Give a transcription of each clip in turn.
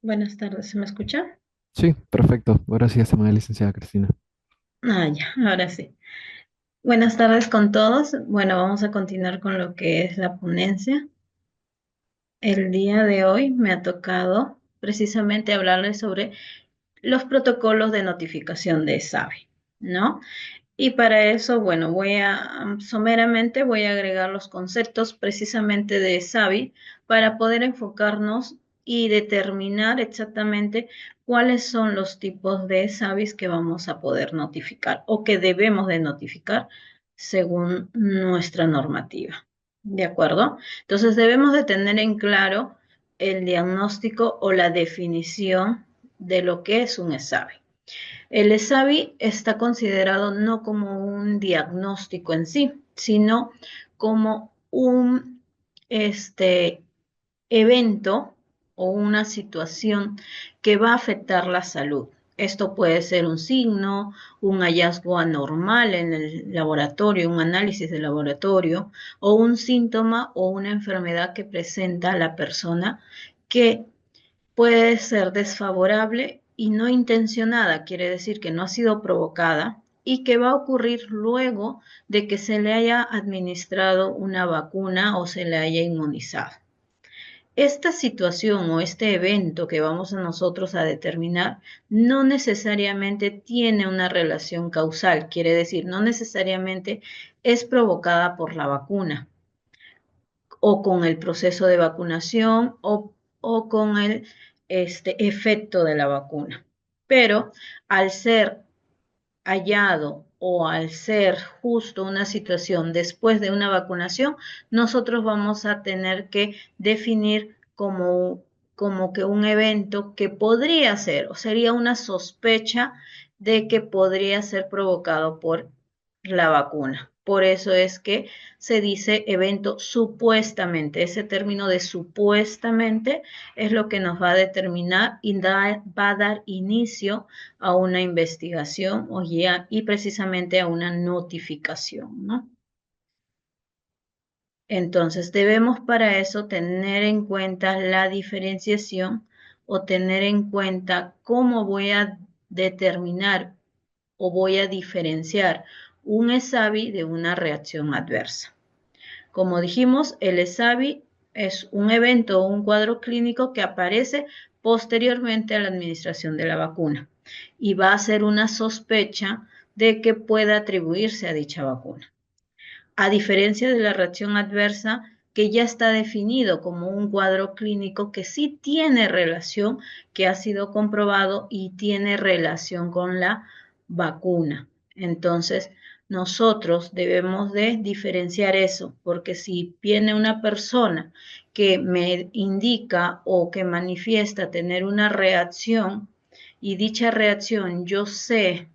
Buenas tardes, ¿se me escucha? Sí, perfecto. Gracias, estimada licenciada Cristina. Ah, ya, ahora sí. Buenas tardes con todos. Bueno, vamos a continuar con lo que es la ponencia. El día de hoy me ha tocado precisamente hablarles sobre los protocolos de notificación de SABI, ¿no? Y para eso, bueno, someramente voy a agregar los conceptos precisamente de SABI para poder enfocarnos y determinar exactamente cuáles son los tipos de SABIs que vamos a poder notificar o que debemos de notificar según nuestra normativa. ¿De acuerdo? Entonces debemos de tener en claro el diagnóstico o la definición de lo que es un SABI. El ESAVI está considerado no como un diagnóstico en sí, sino como un evento o una situación que va a afectar la salud. Esto puede ser un signo, un hallazgo anormal en el laboratorio, un análisis de laboratorio, o un síntoma o una enfermedad que presenta la persona que puede ser desfavorable y no intencionada, quiere decir que no ha sido provocada y que va a ocurrir luego de que se le haya administrado una vacuna o se le haya inmunizado. Esta situación o este evento que vamos a nosotros a determinar no necesariamente tiene una relación causal, quiere decir, no necesariamente es provocada por la vacuna o con el proceso de vacunación o con el efecto de la vacuna. Pero al ser hallado o al ser justo una situación después de una vacunación, nosotros vamos a tener que definir como que un evento que podría ser o sería una sospecha de que podría ser provocado por la vacuna. Por eso es que se dice evento supuestamente. Ese término de supuestamente es lo que nos va a determinar y va a dar inicio a una investigación y precisamente a una notificación, ¿no? Entonces, debemos para eso tener en cuenta la diferenciación o tener en cuenta cómo voy a determinar o voy a diferenciar un ESAVI de una reacción adversa. Como dijimos, el ESAVI es un evento o un cuadro clínico que aparece posteriormente a la administración de la vacuna y va a ser una sospecha de que pueda atribuirse a dicha vacuna. A diferencia de la reacción adversa, que ya está definido como un cuadro clínico que sí tiene relación, que ha sido comprobado y tiene relación con la vacuna. Entonces, nosotros debemos de diferenciar eso, porque si viene una persona que me indica o que manifiesta tener una reacción y dicha reacción yo sé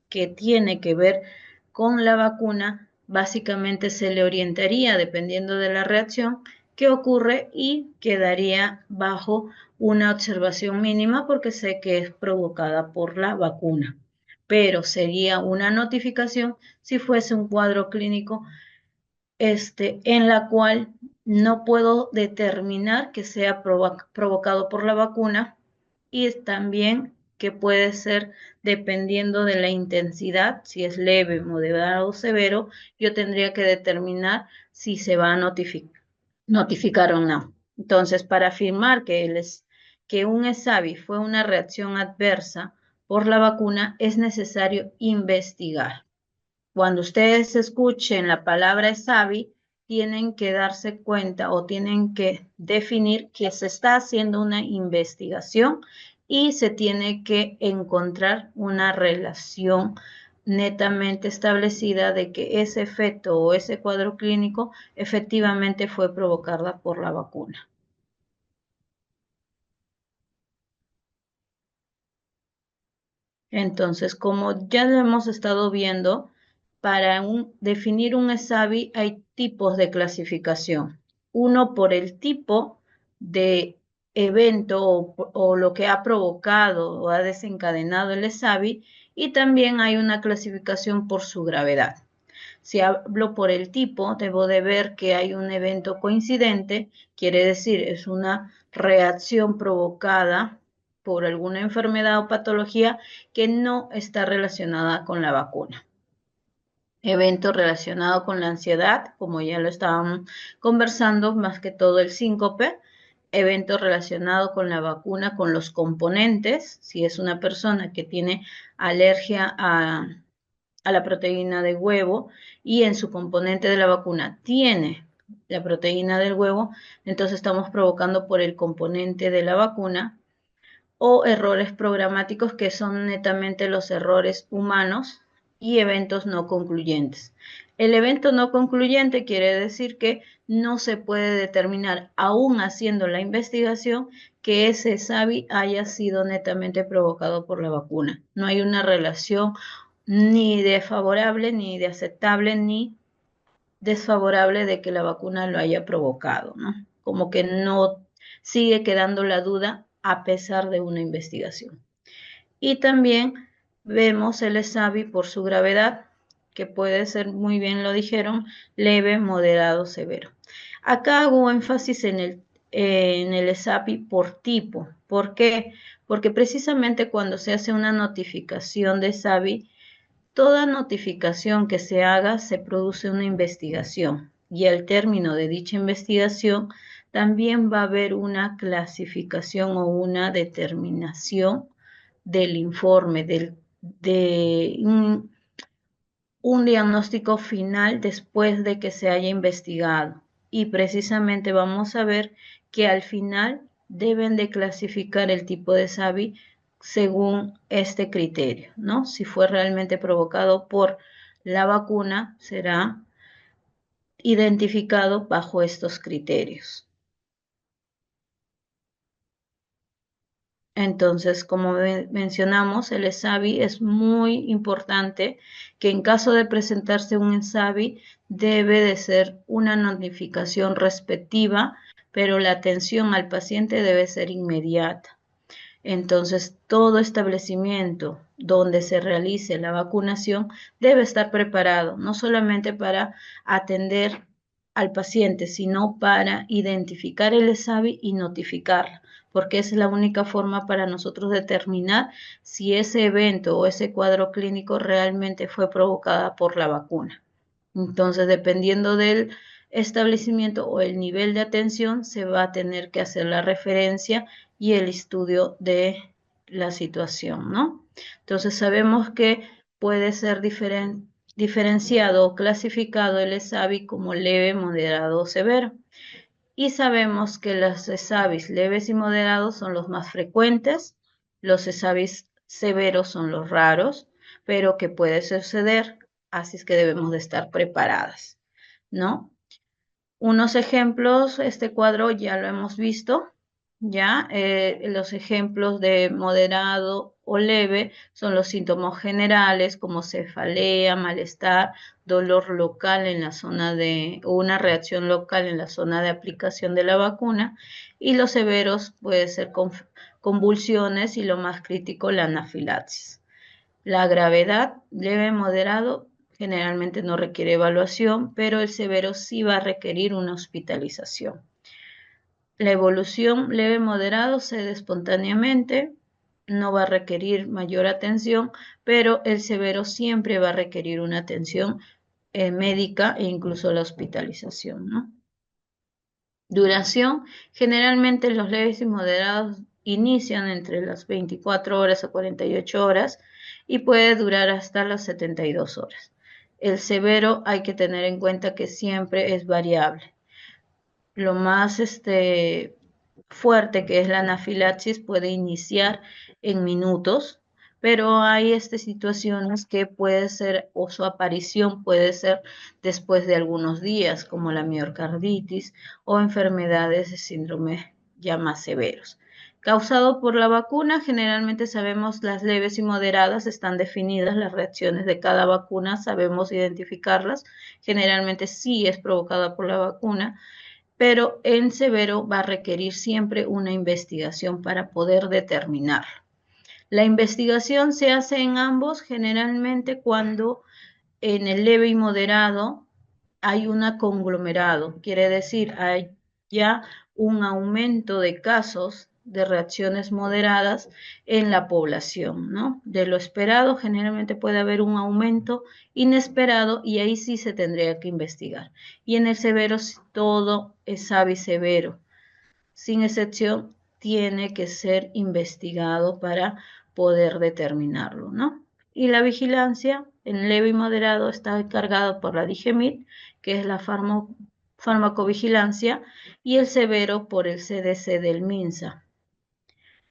que tiene que ver con la vacuna, básicamente se le orientaría, dependiendo de la reacción, qué ocurre y quedaría bajo una observación mínima porque sé que es provocada por la vacuna. Pero sería una notificación si fuese un cuadro clínico en la cual no puedo determinar que sea provocado por la vacuna y también que puede ser dependiendo de la intensidad, si es leve, moderado o severo, yo tendría que determinar si se va a notificar o no. Entonces, para afirmar que un ESAVI fue una reacción adversa por la vacuna, es necesario investigar. Cuando ustedes escuchen la palabra SAVI, tienen que darse cuenta o tienen que definir que se está haciendo una investigación y se tiene que encontrar una relación netamente establecida de que ese efecto o ese cuadro clínico efectivamente fue provocada por la vacuna. Entonces, como ya lo hemos estado viendo, para definir un ESAVI hay tipos de clasificación. Uno por el tipo de evento o lo que ha provocado o ha desencadenado el ESAVI y también hay una clasificación por su gravedad. Si hablo por el tipo, debo de ver que hay un evento coincidente, quiere decir, es una reacción provocada por alguna enfermedad o patología que no está relacionada con la vacuna. Evento relacionado con la ansiedad, como ya lo estábamos conversando, más que todo el síncope. Evento relacionado con la vacuna, con los componentes, si es una persona que tiene alergia a la proteína de huevo y en su componente de la vacuna tiene la proteína del huevo, entonces estamos provocando por el componente de la vacuna, o errores programáticos, que son netamente los errores humanos, y eventos no concluyentes. El evento no concluyente quiere decir que no se puede determinar, aún haciendo la investigación, que ese SABI haya sido netamente provocado por la vacuna. No hay una relación ni de favorable, ni de aceptable, ni desfavorable de que la vacuna lo haya provocado, ¿no? Como que no sigue quedando la duda a pesar de una investigación. Y también vemos el ESAVI por su gravedad, que puede ser, muy bien lo dijeron, leve, moderado, severo. Acá hago énfasis en el ESAVI por tipo. ¿Por qué? Porque precisamente cuando se hace una notificación de ESAVI, toda notificación que se haga se produce una investigación, y al término de dicha investigación también va a haber una clasificación o una determinación del informe, de un diagnóstico final después de que se haya investigado. Y precisamente vamos a ver que al final deben de clasificar el tipo de SAVI según este criterio, ¿no? Si fue realmente provocado por la vacuna, será identificado bajo estos criterios. Entonces, como mencionamos, el ESAVI es muy importante, que en caso de presentarse un ESAVI debe de ser una notificación respectiva, pero la atención al paciente debe ser inmediata. Entonces, todo establecimiento donde se realice la vacunación debe estar preparado, no solamente para atender al paciente, sino para identificar el ESAVI y notificarla, porque esa es la única forma para nosotros determinar si ese evento o ese cuadro clínico realmente fue provocada por la vacuna. Entonces, dependiendo del establecimiento o el nivel de atención, se va a tener que hacer la referencia y el estudio de la situación, ¿no? Entonces, sabemos que puede ser diferenciado o clasificado el ESAVI como leve, moderado o severo. Y sabemos que los ESAVIs leves y moderados son los más frecuentes, los ESAVIs severos son los raros, pero que puede suceder, así es que debemos de estar preparadas, ¿no? Unos ejemplos, este cuadro ya lo hemos visto, ya los ejemplos de moderado o leve son los síntomas generales como cefalea, malestar, dolor local en la zona de, o una reacción local en la zona de aplicación de la vacuna, y los severos puede ser convulsiones y lo más crítico la anafilaxis. La gravedad, leve, moderado, generalmente no requiere evaluación, pero el severo sí va a requerir una hospitalización. La evolución leve, moderado cede espontáneamente, no va a requerir mayor atención, pero el severo siempre va a requerir una atención médica e incluso la hospitalización, ¿no? Duración, generalmente los leves y moderados inician entre las 24 horas a 48 horas y puede durar hasta las 72 horas. El severo hay que tener en cuenta que siempre es variable. Lo más fuerte, que es la anafilaxis, puede iniciar en minutos, pero hay situaciones que puede ser, o su aparición puede ser después de algunos días, como la miocarditis o enfermedades de síndrome ya más severos. Causado por la vacuna, generalmente sabemos las leves y moderadas, están definidas las reacciones de cada vacuna, sabemos identificarlas, generalmente sí es provocada por la vacuna, pero en severo va a requerir siempre una investigación para poder determinarlo. La investigación se hace en ambos, generalmente cuando en el leve y moderado hay un conglomerado, quiere decir, hay ya un aumento de casos de reacciones moderadas en la población, ¿no? De lo esperado generalmente puede haber un aumento inesperado y ahí sí se tendría que investigar. Y en el severo todo es SAVI severo, sin excepción, tiene que ser investigado para poder determinarlo, ¿no? Y la vigilancia en leve y moderado está encargado por la DIGEMIT, que es la farmacovigilancia, y el severo por el CDC del MINSA,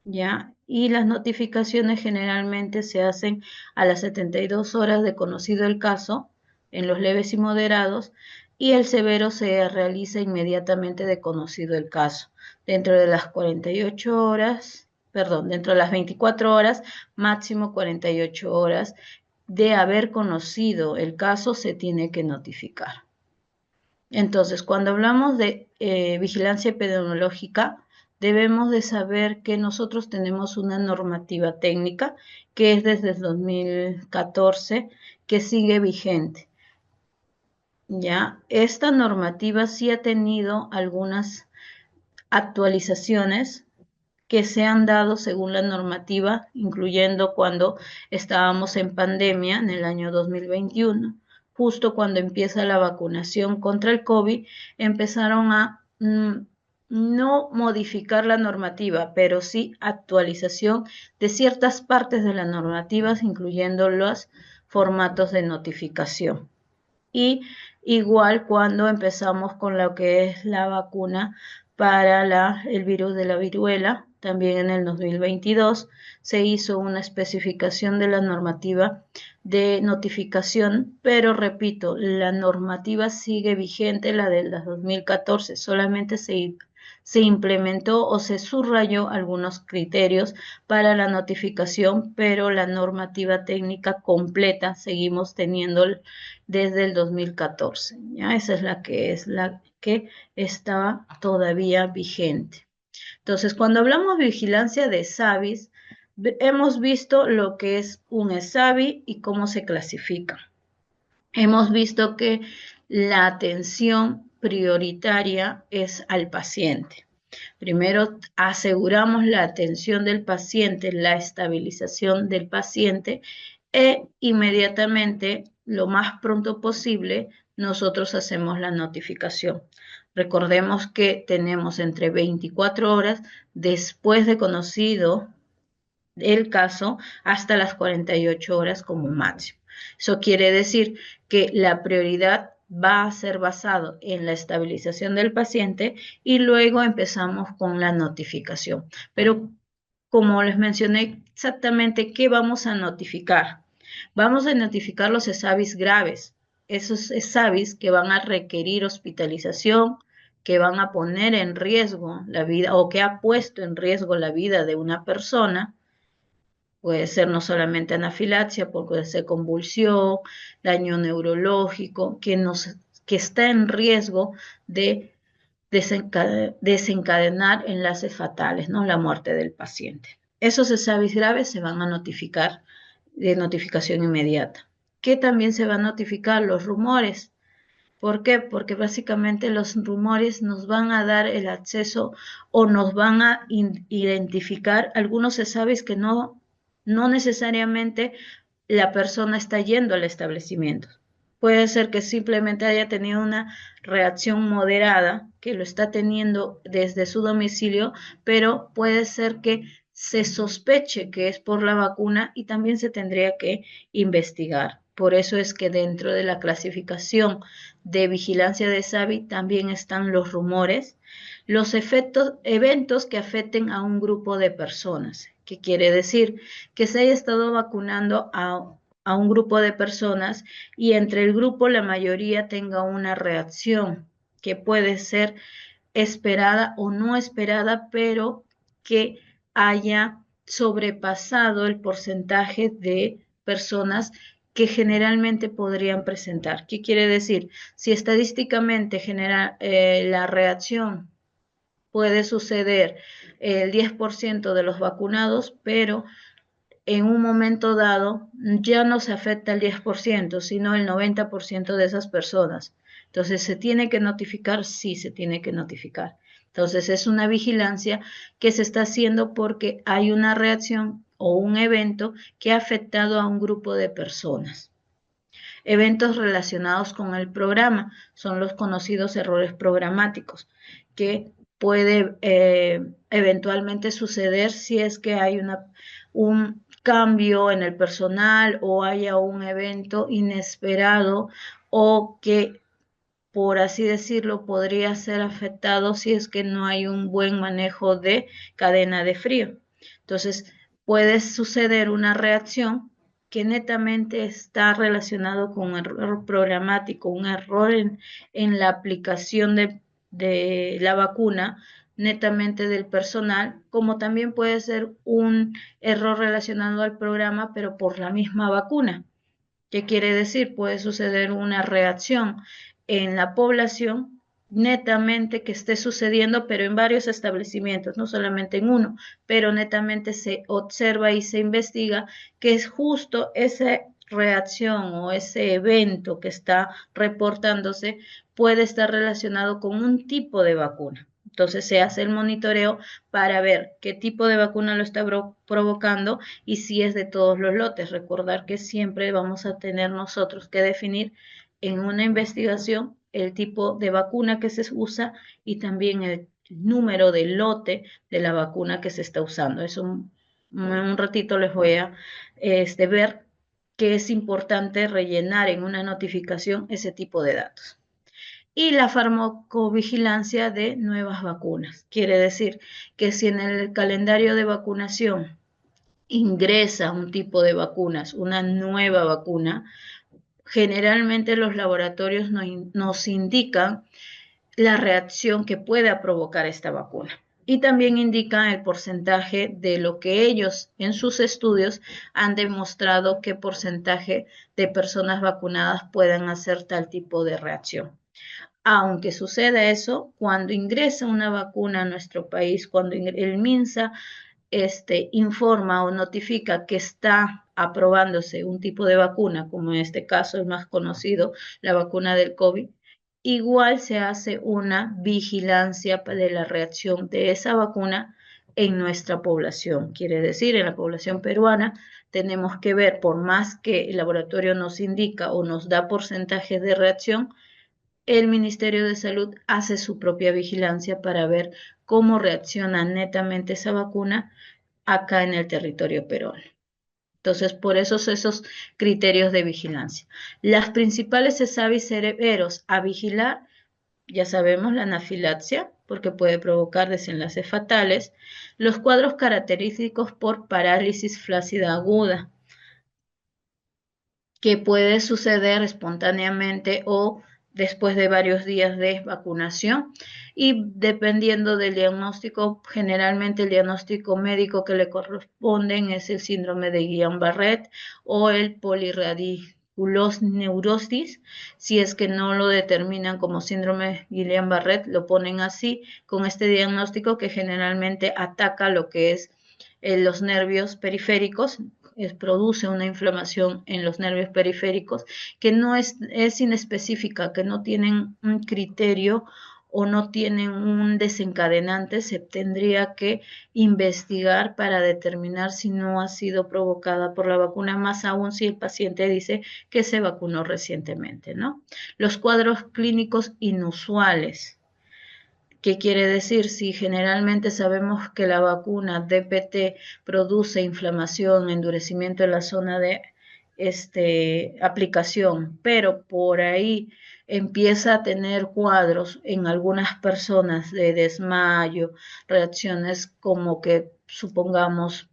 ¿ya? Y las notificaciones generalmente se hacen a las 72 horas de conocido el caso, en los leves y moderados, y el severo se realiza inmediatamente de conocido el caso. Dentro de las 48 horas, perdón, dentro de las 24 horas, máximo 48 horas de haber conocido el caso se tiene que notificar. Entonces, cuando hablamos de vigilancia epidemiológica, debemos de saber que nosotros tenemos una normativa técnica que es desde el 2014 que sigue vigente. ¿Ya? Esta normativa sí ha tenido algunas actualizaciones que se han dado según la normativa, incluyendo cuando estábamos en pandemia en el año 2021, justo cuando empieza la vacunación contra el COVID, empezaron a no modificar la normativa, pero sí actualización de ciertas partes de las normativas, incluyendo los formatos de notificación. Y igual cuando empezamos con lo que es la vacuna para el virus de la viruela, también en el 2022 se hizo una especificación de la normativa de notificación, pero repito, la normativa sigue vigente, la del 2014, solamente se implementó o se subrayó algunos criterios para la notificación, pero la normativa técnica completa seguimos teniendo desde el 2014, ¿ya? Esa es la que estaba todavía vigente. Entonces, cuando hablamos de vigilancia de SAVIs, hemos visto lo que es un SAVI y cómo se clasifica. Hemos visto que la atención prioritaria es al paciente. Primero aseguramos la atención del paciente, la estabilización del paciente e inmediatamente, lo más pronto posible, nosotros hacemos la notificación. Recordemos que tenemos entre 24 horas después de conocido el caso hasta las 48 horas como máximo. Eso quiere decir que la prioridad va a ser basado en la estabilización del paciente y luego empezamos con la notificación. Pero como les mencioné exactamente qué vamos a notificar. Vamos a notificar los SAVIs graves, esos SAVIs que van a requerir hospitalización, que van a poner en riesgo la vida o que ha puesto en riesgo la vida de una persona. Puede ser no solamente anafilaxia, puede ser convulsión, daño neurológico, que está en riesgo de desencadenar enlaces fatales, ¿no? La muerte del paciente. Esos SAVIs graves se van a notificar de notificación inmediata. ¿Qué también se van a notificar? Los rumores. ¿Por qué? Porque básicamente los rumores nos van a dar el acceso o nos van a identificar algunos SAVIs que no necesariamente la persona está yendo al establecimiento. Puede ser que simplemente haya tenido una reacción moderada, que lo está teniendo desde su domicilio, pero puede ser que se sospeche que es por la vacuna y también se tendría que investigar. Por eso es que dentro de la clasificación de vigilancia de SAVI también están los rumores, los eventos que afecten a un grupo de personas. ¿Qué quiere decir? Que se haya estado vacunando a un grupo de personas y entre el grupo la mayoría tenga una reacción que puede ser esperada o no esperada, pero que haya sobrepasado el porcentaje de personas que generalmente podrían presentar. ¿Qué quiere decir? Si estadísticamente la reacción puede suceder el 10% de los vacunados, pero en un momento dado ya no se afecta el 10%, sino el 90% de esas personas. Entonces, ¿se tiene que notificar? Sí, se tiene que notificar. Entonces es una vigilancia que se está haciendo porque hay una reacción o un evento que ha afectado a un grupo de personas. Eventos relacionados con el programa son los conocidos errores programáticos, que puede eventualmente suceder si es que hay un cambio en el personal o haya un evento inesperado o que, por así decirlo, podría ser afectado si es que no hay un buen manejo de cadena de frío. Entonces, puede suceder una reacción que netamente está relacionado con un error programático, un error en la aplicación de la vacuna netamente del personal, como también puede ser un error relacionado al programa, pero por la misma vacuna. ¿Qué quiere decir? Puede suceder una reacción en la población netamente que esté sucediendo, pero en varios establecimientos, no solamente en uno, pero netamente se observa y se investiga que es justo esa reacción o ese evento que está reportándose puede estar relacionado con un tipo de vacuna. Entonces se hace el monitoreo para ver qué tipo de vacuna lo está provocando y si es de todos los lotes. Recordar que siempre vamos a tener nosotros que definir en una investigación el tipo de vacuna que se usa y también el número de lote de la vacuna que se está usando. Eso un ratito les voy a ver que es importante rellenar en una notificación ese tipo de datos. Y la farmacovigilancia de nuevas vacunas. Quiere decir que si en el calendario de vacunación ingresa un tipo de vacunas, una nueva vacuna, generalmente los laboratorios nos indican la reacción que pueda provocar esta vacuna. Y también indican el porcentaje de lo que ellos en sus estudios han demostrado qué porcentaje de personas vacunadas puedan hacer tal tipo de reacción. Aunque suceda eso, cuando ingresa una vacuna a nuestro país, cuando el MINSA informa o notifica que está aprobándose un tipo de vacuna, como en este caso el más conocido, la vacuna del COVID, igual se hace una vigilancia de la reacción de esa vacuna en nuestra población. Quiere decir, en la población peruana tenemos que ver, por más que el laboratorio nos indica o nos da porcentajes de reacción, el Ministerio de Salud hace su propia vigilancia para ver cómo reacciona netamente esa vacuna acá en el territorio peruano. Entonces, por esos criterios de vigilancia. Las principales cesavis cereberos a vigilar, ya sabemos, la anafilaxia, porque puede provocar desenlaces fatales, los cuadros característicos por parálisis flácida aguda, que puede suceder espontáneamente o después de varios días de vacunación y dependiendo del diagnóstico, generalmente el diagnóstico médico que le corresponden es el síndrome de Guillain-Barré o el polirradiculoneurosis. Si es que no lo determinan como síndrome Guillain-Barré, lo ponen así con este diagnóstico que generalmente ataca lo que es los nervios periféricos, produce una inflamación en los nervios periféricos que no es inespecífica, que no tienen un criterio o no tienen un desencadenante, se tendría que investigar para determinar si no ha sido provocada por la vacuna, más aún si el paciente dice que se vacunó recientemente, ¿no? Los cuadros clínicos inusuales. ¿Qué quiere decir? Si generalmente sabemos que la vacuna DPT produce inflamación, endurecimiento en la zona de aplicación, pero por ahí empieza a tener cuadros en algunas personas de desmayo, reacciones como que supongamos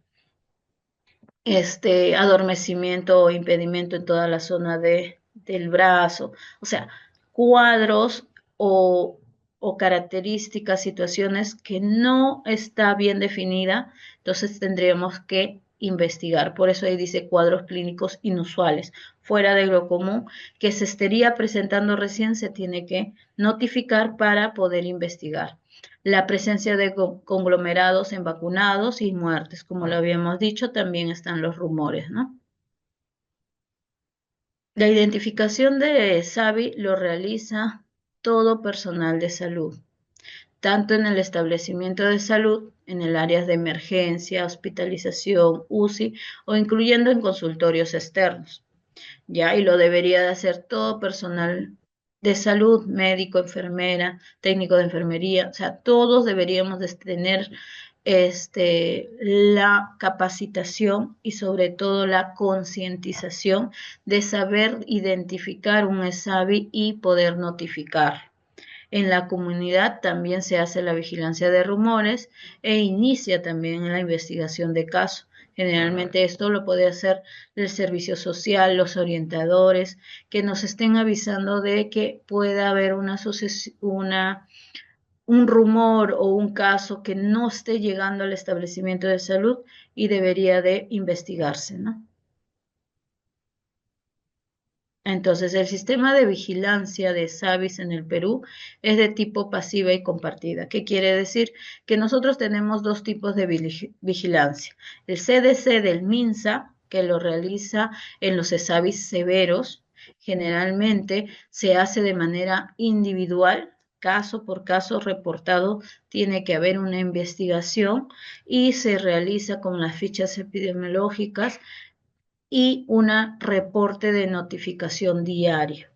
adormecimiento o impedimento en toda la zona del brazo, o sea, cuadros o características, situaciones que no está bien definida, entonces tendríamos que investigar. Por eso ahí dice cuadros clínicos inusuales, fuera de lo común, que se estaría presentando recién, se tiene que notificar para poder investigar. La presencia de conglomerados en vacunados y muertes, como lo habíamos dicho, también están los rumores, ¿no? La identificación de SAVI lo realiza todo personal de salud, tanto en el establecimiento de salud, en el área de emergencia, hospitalización, UCI o incluyendo en consultorios externos. ¿Ya? Y lo debería de hacer todo personal de salud, médico, enfermera, técnico de enfermería, o sea, todos deberíamos de tener la capacitación y sobre todo la concientización de saber identificar un ESAVI y poder notificar. En la comunidad también se hace la vigilancia de rumores e inicia también la investigación de casos. Generalmente esto lo puede hacer el servicio social, los orientadores, que nos estén avisando de que pueda haber un rumor o un caso que no esté llegando al establecimiento de salud y debería de investigarse, ¿no? Entonces, el sistema de vigilancia de SAVIS en el Perú es de tipo pasiva y compartida. ¿Qué quiere decir? Que nosotros tenemos dos tipos de vigilancia. El CDC del MINSA, que lo realiza en los SAVIS severos, generalmente se hace de manera individual, caso por caso reportado, tiene que haber una investigación y se realiza con las fichas epidemiológicas y un reporte de notificación diario,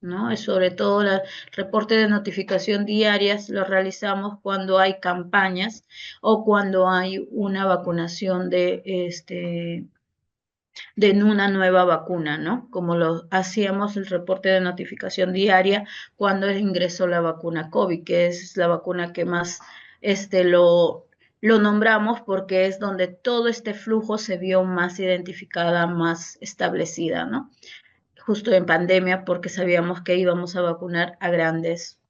¿no? Sobre todo el reporte de notificación diarias lo realizamos cuando hay campañas o cuando hay una vacunación de una nueva vacuna, ¿no? Como lo hacíamos el reporte de notificación diaria cuando ingresó la vacuna COVID, que es la vacuna que más lo nombramos porque es donde todo este flujo se vio más identificada, más establecida, ¿no? Justo en pandemia porque sabíamos que íbamos a vacunar a grandes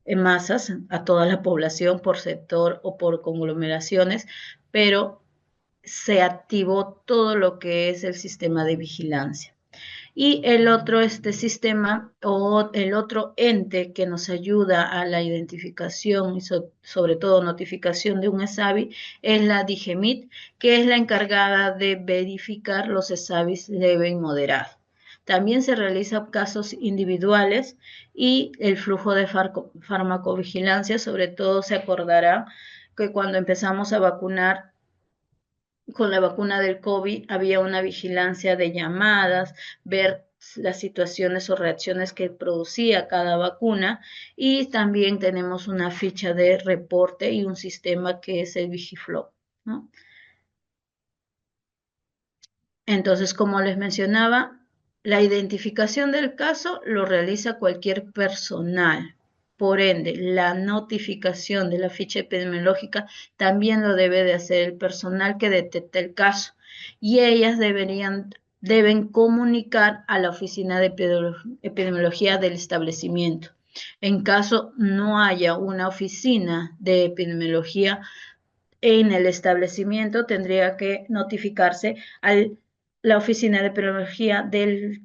masas, a toda la población por sector o por conglomeraciones, pero se activó todo lo que es el sistema de vigilancia. Y el otro sistema o el otro ente que nos ayuda a la identificación y sobre todo notificación de un ESAVI es la DIGEMIT, que es la encargada de verificar los ESAVIs leve y moderado. También se realizan casos individuales y el flujo de farmacovigilancia, sobre todo se acordará que cuando empezamos a vacunar con la vacuna del COVID había una vigilancia de llamadas, ver las situaciones o reacciones que producía cada vacuna y también tenemos una ficha de reporte y un sistema que es el Vigiflow, ¿no? Entonces, como les mencionaba, la identificación del caso lo realiza cualquier personal. Por ende, la notificación de la ficha epidemiológica también lo debe de hacer el personal que detecta el caso y ellas deben comunicar a la oficina de epidemiología del establecimiento. En caso no haya una oficina de epidemiología en el establecimiento, tendría que notificarse a la oficina de epidemiología del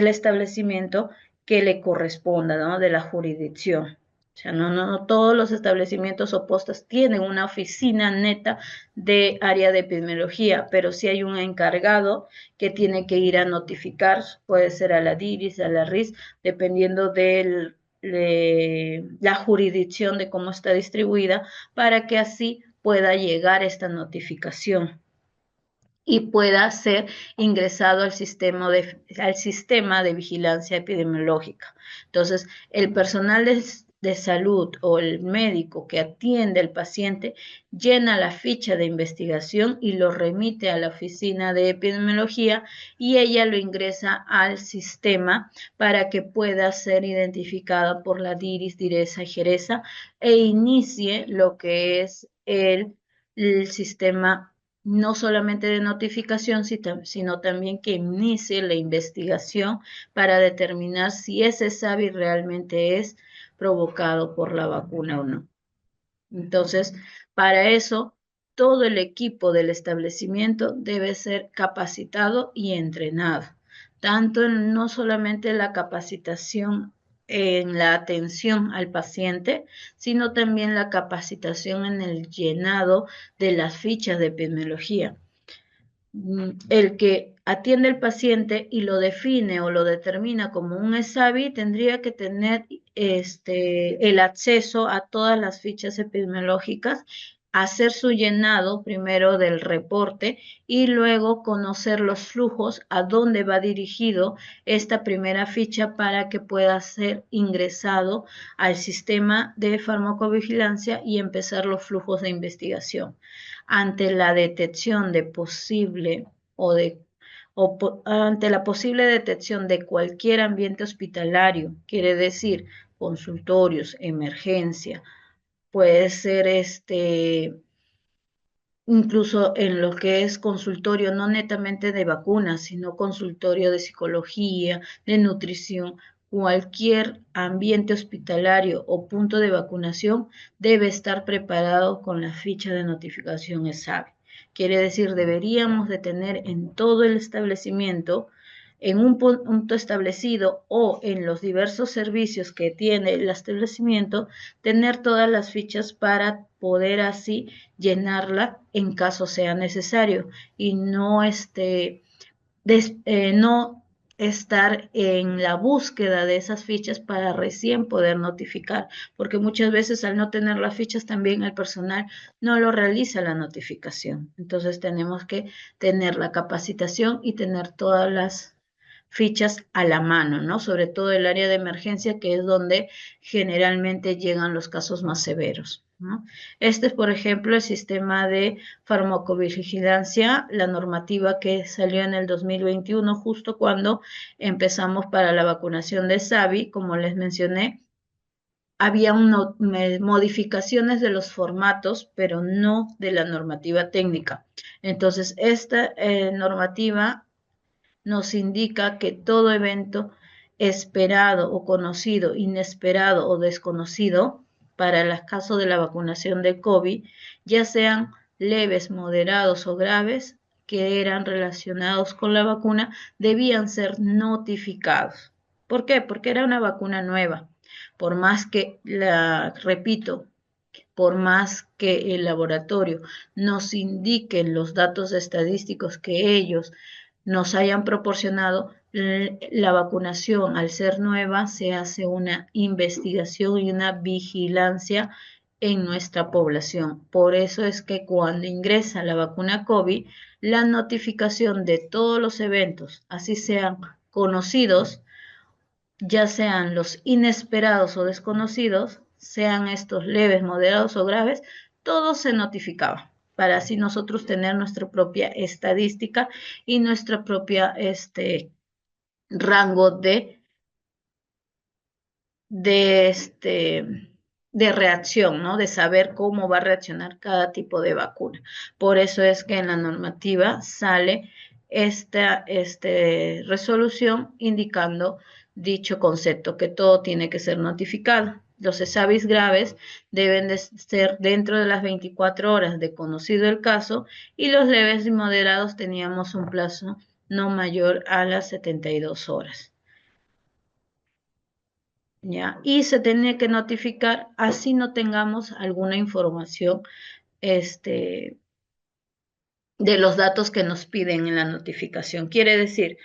establecimiento que le corresponda, ¿no? De la jurisdicción. O sea, no todos los establecimientos o postas tienen una oficina neta de área de epidemiología, pero sí hay un encargado que tiene que ir a notificar, puede ser a la DIRIS, a la RIS, dependiendo de la jurisdicción de cómo está distribuida, para que así pueda llegar esta notificación y pueda ser ingresado al sistema de vigilancia epidemiológica. Entonces, el personal de salud o el médico que atiende al paciente llena la ficha de investigación y lo remite a la oficina de epidemiología y ella lo ingresa al sistema para que pueda ser identificada por la DIRIS, DIRESA y JERESA e inicie lo que es el sistema no solamente de notificación, sino también que inicie la investigación para determinar si ese SAVI realmente es provocado por la vacuna o no. Entonces, para eso, todo el equipo del establecimiento debe ser capacitado y entrenado, tanto en no solamente la capacitación en la atención al paciente, sino también la capacitación en el llenado de las fichas de epidemiología. el que atiende al paciente y lo define o lo determina como un ESAVI tendría que tener el acceso a todas las fichas epidemiológicas, hacer su llenado primero del reporte y luego conocer los flujos, a dónde va dirigido esta primera ficha para que pueda ser ingresado al sistema de farmacovigilancia y empezar los flujos de investigación ante la detección de posible o de ante la posible detección de cualquier ambiente hospitalario, quiere decir consultorios, emergencia, puede ser incluso en lo que es consultorio, no netamente de vacunas, sino consultorio de psicología, de nutrición, cualquier ambiente hospitalario o punto de vacunación debe estar preparado con la ficha de notificación ESAVI. Quiere decir, deberíamos de tener en todo el establecimiento, en un punto establecido o en los diversos servicios que tiene el establecimiento, tener todas las fichas para poder así llenarla en caso sea necesario y no estar en la búsqueda de esas fichas para recién poder notificar, porque muchas veces al no tener las fichas también el personal no lo realiza la notificación. Entonces tenemos que tener la capacitación y tener todas las fichas a la mano, ¿no? Sobre todo el área de emergencia, que es donde generalmente llegan los casos más severos, ¿no? Este es, por ejemplo, el sistema de farmacovigilancia, la normativa que salió en el 2021, justo cuando empezamos para la vacunación de SAVI, como les mencioné, había modificaciones de los formatos, pero no de la normativa técnica. Entonces, esta normativa nos indica que todo evento esperado o conocido, inesperado o desconocido para el caso de la vacunación de COVID, ya sean leves, moderados o graves, que eran relacionados con la vacuna, debían ser notificados. ¿Por qué? Porque era una vacuna nueva. Por más que, repito, por más que el laboratorio nos indiquen los datos estadísticos que ellos nos hayan proporcionado, la vacunación, al ser nueva, se hace una investigación y una vigilancia en nuestra población. Por eso es que cuando ingresa la vacuna COVID, la notificación de todos los eventos, así sean conocidos, ya sean los inesperados o desconocidos, sean estos leves, moderados o graves, todo se notificaba para así nosotros tener nuestra propia estadística y nuestra propia rango de, este, de reacción, ¿no? De saber cómo va a reaccionar cada tipo de vacuna. Por eso es que en la normativa sale esta resolución indicando dicho concepto, que todo tiene que ser notificado. Los ESAVIS graves deben de ser dentro de las 24 horas de conocido el caso y los leves y moderados teníamos un plazo no mayor a las 72 horas. ¿Ya? Y se tiene que notificar así no tengamos alguna información este, de los datos que nos piden en la notificación. Quiere decir,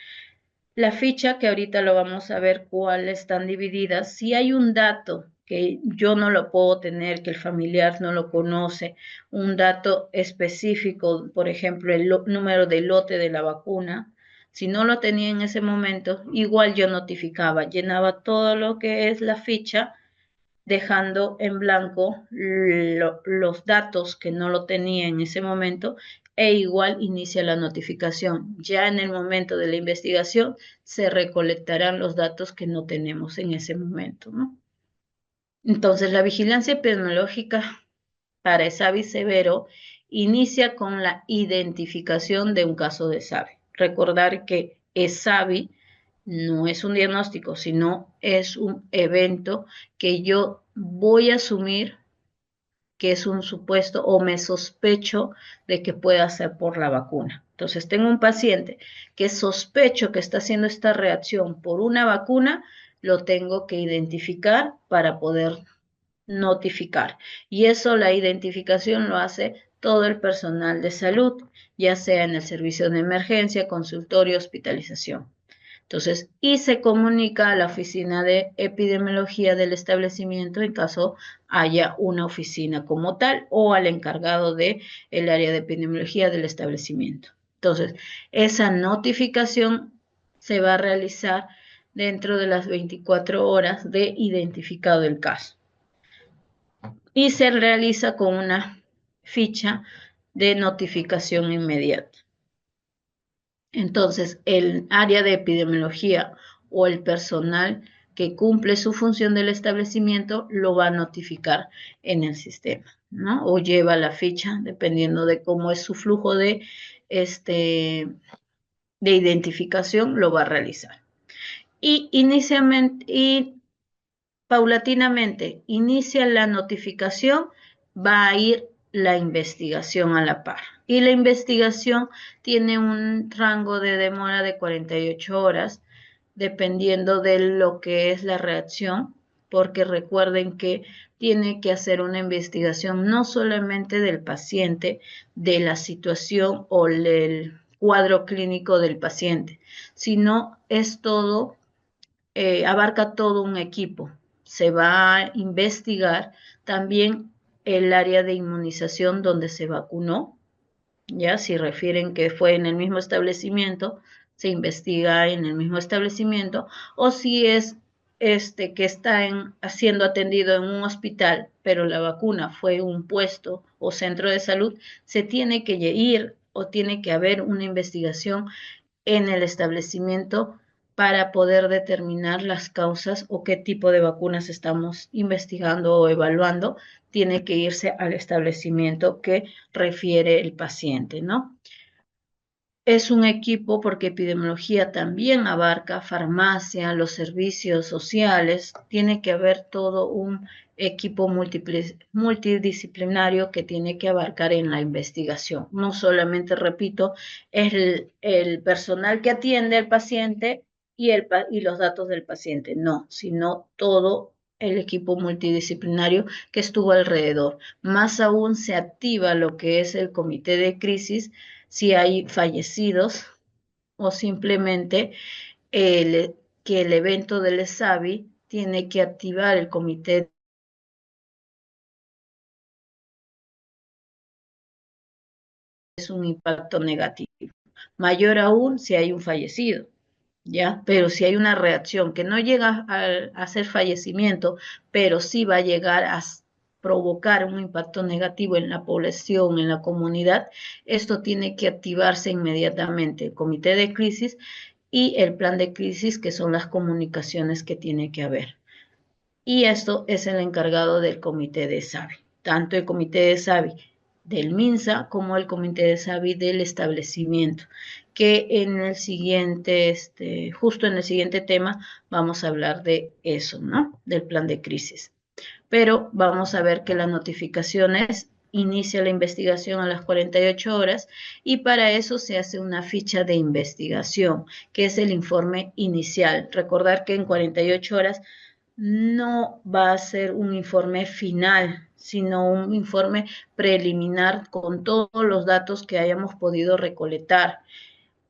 la ficha, que ahorita lo vamos a ver cuáles están divididas, si hay un dato que yo no lo puedo tener, que el familiar no lo conoce, un dato específico, por ejemplo, el número de lote de la vacuna, si no lo tenía en ese momento, igual yo notificaba, llenaba todo lo que es la ficha, dejando en blanco los datos que no lo tenía en ese momento e igual inicia la notificación. Ya en el momento de la investigación se recolectarán los datos que no tenemos en ese momento, ¿no? Entonces, la vigilancia epidemiológica para ESAVI severo inicia con la identificación de un caso de ESAVI. Recordar que ESAVI no es un diagnóstico, sino es un evento que yo voy a asumir que es un supuesto o me sospecho de que pueda ser por la vacuna. Entonces, tengo un paciente que sospecho que está haciendo esta reacción por una vacuna, lo tengo que identificar para poder notificar. Y eso, la identificación lo hace todo el personal de salud, ya sea en el servicio de emergencia, consultorio, hospitalización. Entonces, y se comunica a la oficina de epidemiología del establecimiento en caso haya una oficina como tal o al encargado de el área de epidemiología del establecimiento. Entonces, esa notificación se va a realizar dentro de las 24 horas de identificado el caso y se realiza con una ficha de notificación inmediata. Entonces, el área de epidemiología o el personal que cumple su función del establecimiento lo va a notificar en el sistema, ¿no? O lleva la ficha, dependiendo de cómo es su flujo de identificación, lo va a realizar. Y paulatinamente inicia la notificación, va a ir la investigación a la par. Y la investigación tiene un rango de demora de 48 horas, dependiendo de lo que es la reacción, porque recuerden que tiene que hacer una investigación no solamente del paciente, de la situación o el cuadro clínico del paciente, sino es todo, abarca todo un equipo. Se va a investigar también el área de inmunización donde se vacunó, ya si refieren que fue en el mismo establecimiento, se investiga en el mismo establecimiento, o si es que está siendo atendido en un hospital, pero la vacuna fue un puesto o centro de salud, se tiene que ir o tiene que haber una investigación en el establecimiento para poder determinar las causas o qué tipo de vacunas estamos investigando o evaluando, tiene que irse al establecimiento que refiere el paciente, ¿no? Es un equipo porque epidemiología también abarca farmacia, los servicios sociales, tiene que haber todo un equipo multidisciplinario que tiene que abarcar en la investigación. No solamente, repito, es el personal que atiende al paciente y los datos del paciente, no, sino todo el equipo multidisciplinario que estuvo alrededor. Más aún se activa lo que es el comité de crisis si hay fallecidos o simplemente que el evento del ESAVI tiene que activar el comité. Es un impacto negativo. Mayor aún si hay un fallecido, ¿ya? Pero si hay una reacción que no llega a ser fallecimiento, pero sí va a llegar a provocar un impacto negativo en la población, en la comunidad, esto tiene que activarse inmediatamente. El comité de crisis y el plan de crisis, que son las comunicaciones que tiene que haber. Y esto es el encargado del comité de SABI, tanto el comité de SABI del MINSA como el comité de SABI del establecimiento, que en el siguiente, justo en el siguiente tema, vamos a hablar de eso, ¿no? Del plan de crisis. Pero vamos a ver que las notificaciones inicia la investigación a las 48 horas y para eso se hace una ficha de investigación, que es el informe inicial. Recordar que en 48 horas no va a ser un informe final, sino un informe preliminar con todos los datos que hayamos podido recolectar.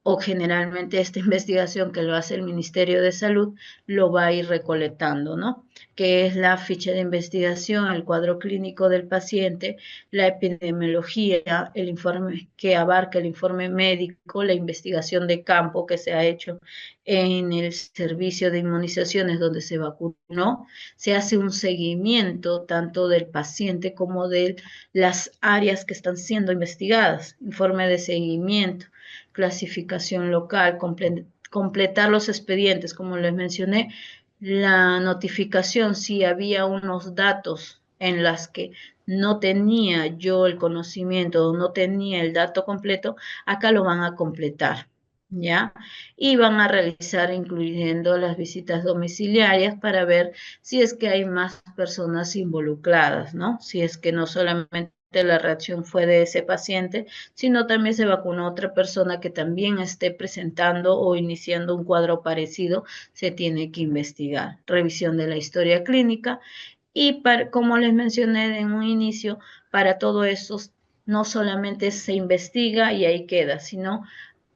O generalmente esta investigación que lo hace el Ministerio de Salud lo va a ir recolectando, ¿no? Que es la ficha de investigación, el cuadro clínico del paciente, la epidemiología, el informe que abarca el informe médico, la investigación de campo que se ha hecho en el servicio de inmunizaciones donde se vacunó, se hace un seguimiento tanto del paciente como de las áreas que están siendo investigadas, informe de seguimiento, clasificación local, completar los expedientes, como les mencioné, la notificación, si había unos datos en las que no tenía yo el conocimiento o no tenía el dato completo, acá lo van a completar, ¿ya? Y van a realizar incluyendo las visitas domiciliarias para ver si es que hay más personas involucradas, ¿no? Si es que no solamente la reacción fue de ese paciente, sino también se vacunó otra persona que también esté presentando o iniciando un cuadro parecido, se tiene que investigar. Revisión de la historia clínica y como les mencioné en un inicio, para todo eso No solamente se investiga y ahí queda, sino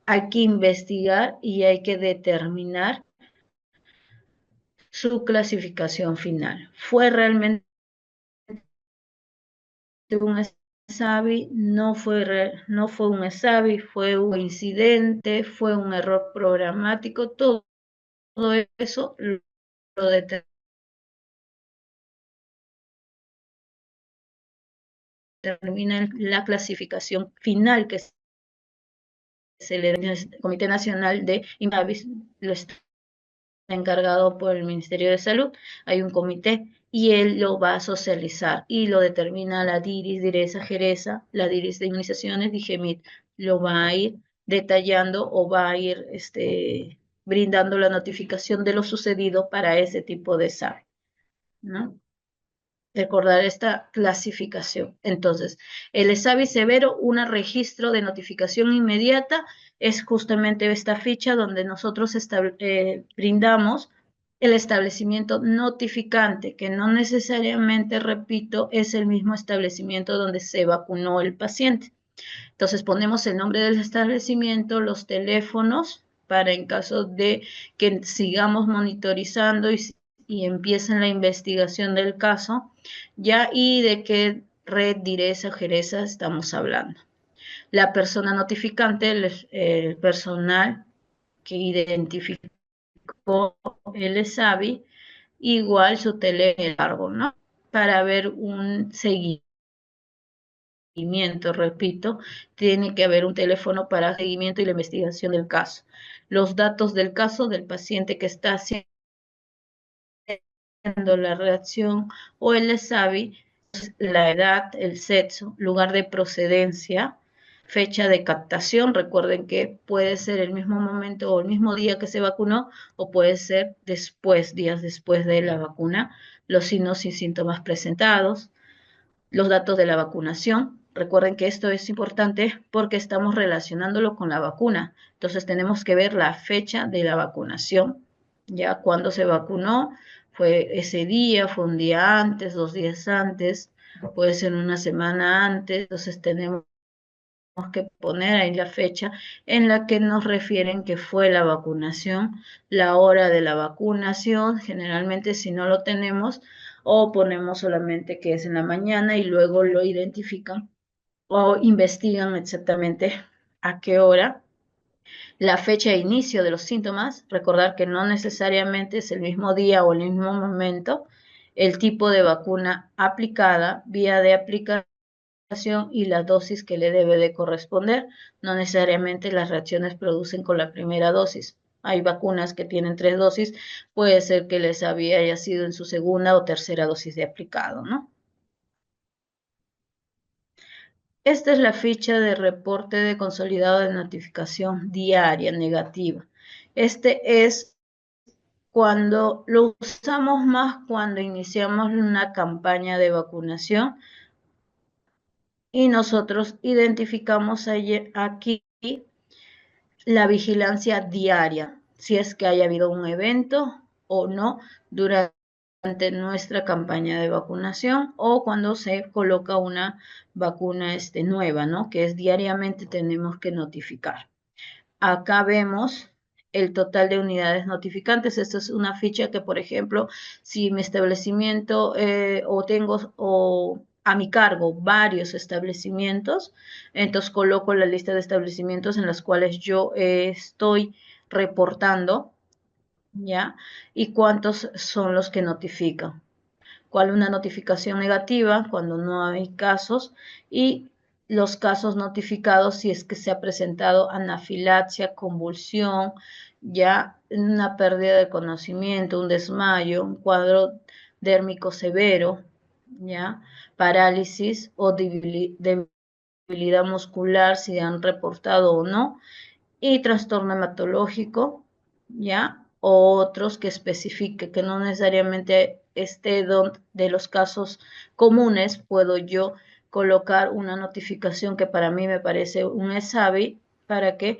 hay que investigar y hay que determinar su clasificación final. ¿Fue realmente un SAVI? No fue un SAVI, fue un incidente, fue un error programático, todo eso lo determina la clasificación final que se le da al Comité Nacional de INVAVIS, lo está encargado por el Ministerio de Salud, hay un comité y él lo va a socializar y lo determina la DIRIS, DIRESA, GERESA, la DIRIS de Inmunizaciones, DIGEMIT, lo va a ir detallando o va a ir brindando la notificación de lo sucedido para ese tipo de SARS, ¿no? Recordar esta clasificación. Entonces, el ESAVI severo, un registro de notificación inmediata, es justamente esta ficha donde nosotros brindamos el establecimiento notificante, que no necesariamente, repito, es el mismo establecimiento donde se vacunó el paciente. Entonces ponemos el nombre del establecimiento, los teléfonos, para en caso de que sigamos monitorizando y empiecen la investigación del caso, ya, y de qué red DIRESA o GERESA estamos hablando. La persona notificante, el personal que identificó el ESAVI, igual su teléfono, ¿no? Para ver un seguimiento, repito, tiene que haber un teléfono para seguimiento y la investigación del caso. Los datos del caso del paciente que está haciendo la reacción o el ESAVI, la edad, el sexo, lugar de procedencia, fecha de captación. Recuerden que puede ser el mismo momento o el mismo día que se vacunó o puede ser después, días después de la vacuna, los signos y síntomas presentados, los datos de la vacunación. Recuerden que esto es importante porque estamos relacionándolo con la vacuna. Entonces tenemos que ver la fecha de la vacunación, ya cuando se vacunó, fue ese día, fue un día antes, 2 días antes, puede ser una semana antes. Entonces tenemos que poner ahí la fecha en la que nos refieren que fue la vacunación, la hora de la vacunación. Generalmente si no lo tenemos, o ponemos solamente que es en la mañana y luego lo identifican o investigan exactamente a qué hora, la fecha de inicio de los síntomas. Recordar que no necesariamente es el mismo día o el mismo momento, el tipo de vacuna aplicada, vía de aplicación y la dosis que le debe de corresponder. No necesariamente las reacciones producen con la primera dosis. Hay vacunas que tienen 3 dosis, puede ser que les haya sido en su segunda o tercera dosis de aplicado, ¿no? Esta es la ficha de reporte de consolidado de notificación diaria negativa. Este es cuando lo usamos más cuando iniciamos una campaña de vacunación y nosotros identificamos aquí la vigilancia diaria, si es que haya habido un evento o no durante nuestra campaña de vacunación o cuando se coloca una vacuna nueva, ¿no? Que es diariamente tenemos que notificar. Acá vemos el total de unidades notificantes. Esta es una ficha que, por ejemplo, si mi establecimiento o tengo a mi cargo varios establecimientos, entonces coloco la lista de establecimientos en las cuales yo estoy reportando, ¿ya? Y cuántos son los que notifican. ¿Cuál una notificación negativa cuando no hay casos? Y los casos notificados si es que se ha presentado anafilaxia, convulsión, ya una pérdida de conocimiento, un desmayo, un cuadro dérmico severo, ya parálisis o debilidad muscular, si han reportado o no, y trastorno hematológico, ya, o otros que especifique, que no necesariamente de los casos comunes, puedo yo colocar una notificación que para mí me parece un ESAVI para que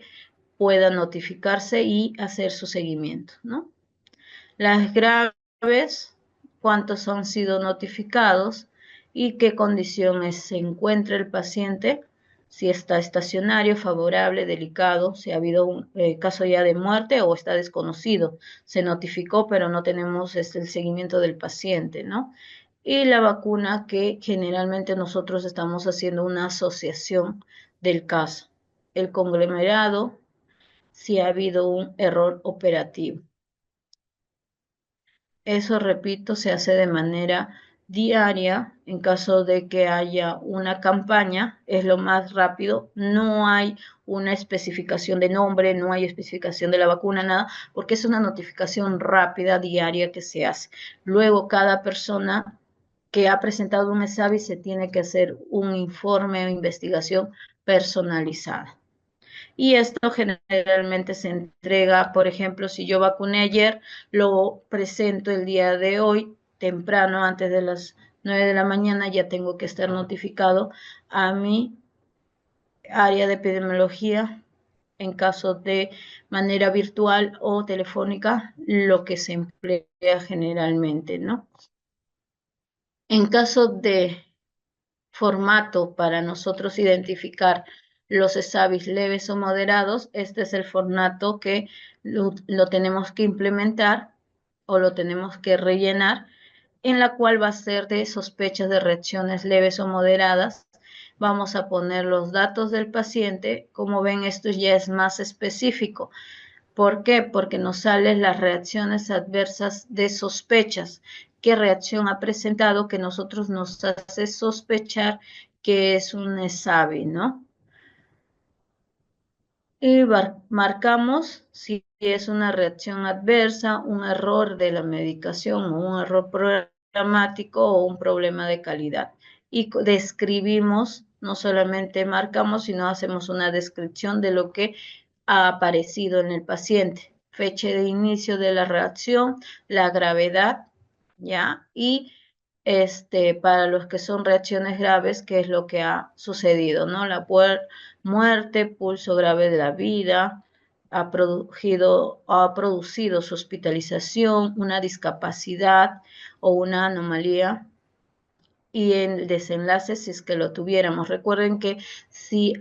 pueda notificarse y hacer su seguimiento, ¿no? Las graves, cuántos han sido notificados, y qué condiciones se encuentra el paciente, si está estacionario, favorable, delicado, si ha habido un caso ya de muerte o está desconocido. Se notificó, pero no tenemos el seguimiento del paciente, ¿no? Y la vacuna que generalmente nosotros estamos haciendo una asociación del caso. El conglomerado, si ha habido un error operativo. Eso, repito, se hace de manera diaria. En caso de que haya una campaña, es lo más rápido. No hay una especificación de nombre, no hay especificación de la vacuna, nada, porque es una notificación rápida diaria que se hace. Luego, cada persona que ha presentado un ESAVI se tiene que hacer un informe o investigación personalizada. Y esto generalmente se entrega, por ejemplo, si yo vacuné ayer, lo presento el día de hoy, temprano, antes de las 9 de la mañana, ya tengo que estar notificado a mi área de epidemiología en caso de manera virtual o telefónica, lo que se emplea generalmente, ¿no? En caso de formato para nosotros identificar los ESAVIS leves o moderados, este es el formato que lo tenemos que implementar o lo tenemos que rellenar, en la cual va a ser de sospechas de reacciones leves o moderadas. Vamos a poner los datos del paciente. Como ven, esto ya es más específico. ¿Por qué? Porque nos salen las reacciones adversas de sospechas. ¿Qué reacción ha presentado que nosotros nos hace sospechar que es un ESAVI, ¿no? Y marcamos si es una reacción adversa, un error de la medicación o un error programático o un problema de calidad. Y describimos, no solamente marcamos, sino hacemos una descripción de lo que ha aparecido en el paciente, fecha de inicio de la reacción, la gravedad, ¿ya? Y para los que son reacciones graves, qué es lo que ha sucedido, ¿no? La muerte, pulso grave de la vida, ha producido su hospitalización, una discapacidad o una anomalía, y el desenlace si es que lo tuviéramos. Recuerden que si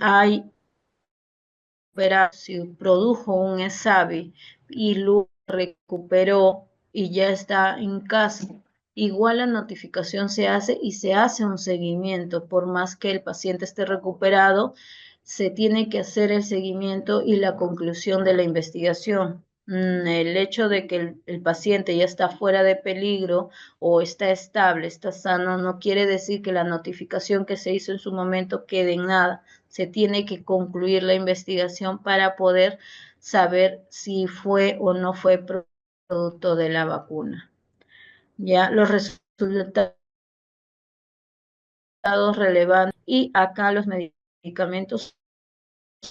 produjo un ESAVI y lo recuperó y ya está en casa, igual la notificación se hace y se hace un seguimiento. Por más que el paciente esté recuperado, se tiene que hacer el seguimiento y la conclusión de la investigación. El hecho de que el paciente ya está fuera de peligro o está estable, está sano, no quiere decir que la notificación que se hizo en su momento quede en nada. Se tiene que concluir la investigación para poder saber si fue o no fue producto de la vacuna. Ya los resultados relevantes, y acá los medicamentos,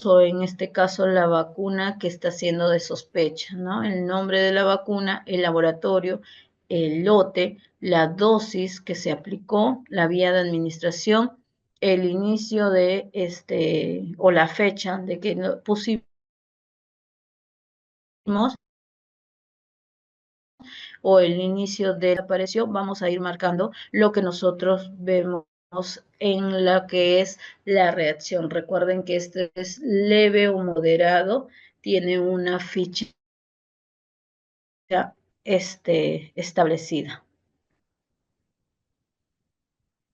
o en este caso la vacuna que está siendo de sospecha, ¿no? El nombre de la vacuna, el laboratorio, el lote, la dosis que se aplicó, la vía de administración, el inicio de o la fecha de que pusimos, o el inicio de la aparición. Vamos a ir marcando lo que nosotros vemos en la que es la reacción. Recuerden que este es leve o moderado, tiene una ficha establecida.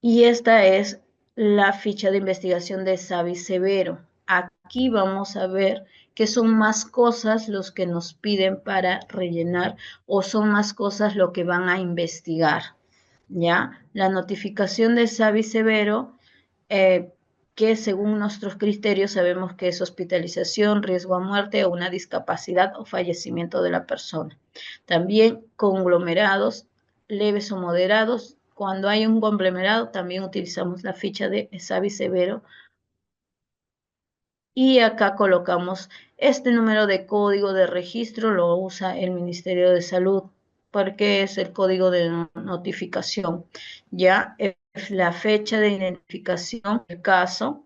Y esta es la ficha de investigación de ESAVI severo. Aquí vamos a ver que son más cosas los que nos piden para rellenar, o son más cosas lo que van a investigar, ¿ya? La notificación de ESAVI severo, que según nuestros criterios sabemos que es hospitalización, riesgo a muerte o una discapacidad o fallecimiento de la persona. También conglomerados leves o moderados. Cuando hay un conglomerado también utilizamos la ficha de ESAVI severo, y acá colocamos este número de código de registro, lo usa el Ministerio de Salud porque es el código de notificación. Ya es la fecha de identificación del caso,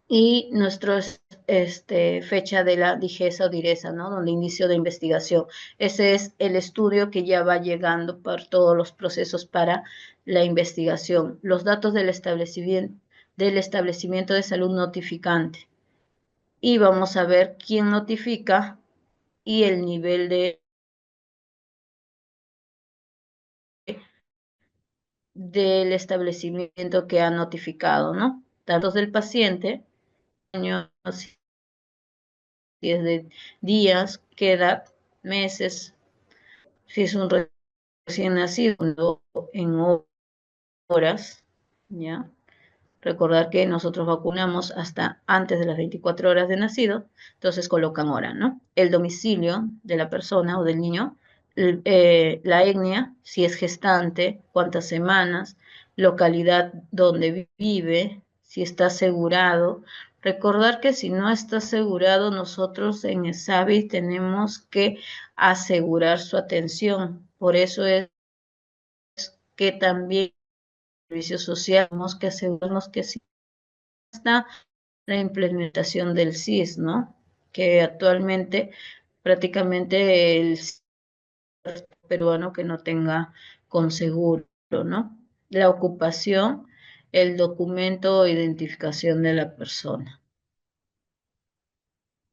y nuestra fecha de la digesa o diresa, ¿no? Donde inicio de investigación. Ese es el estudio que ya va llegando por todos los procesos para la investigación. Los datos del establecimiento de salud notificante. Y vamos a ver quién notifica y el nivel del establecimiento que ha notificado, ¿no? Datos del paciente, años, si es de días, qué edad, meses, si es un recién nacido en horas, ¿ya? Recordar que nosotros vacunamos hasta antes de las 24 horas de nacido, entonces colocan hora, ¿no? El domicilio de la persona o del niño, la etnia, si es gestante, cuántas semanas, localidad donde vive, si está asegurado. Recordar que si no está asegurado, nosotros en ESAVI tenemos que asegurar su atención. Por eso es que también servicio social tenemos que asegurarnos que sí está la implementación del SIS, ¿no? Que actualmente prácticamente el peruano que no tenga con seguro, ¿no? La ocupación, el documento o identificación de la persona.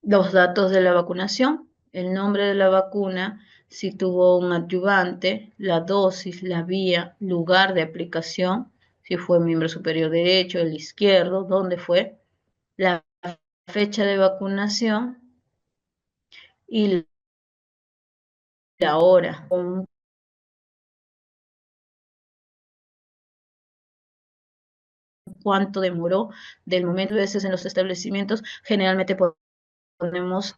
Los datos de la vacunación, el nombre de la vacuna, si tuvo un adyuvante, la dosis, la vía, lugar de aplicación, si fue miembro superior derecho, el izquierdo, dónde fue, la fecha de vacunación y la hora, cuánto demoró del momento. A veces en los establecimientos generalmente ponemos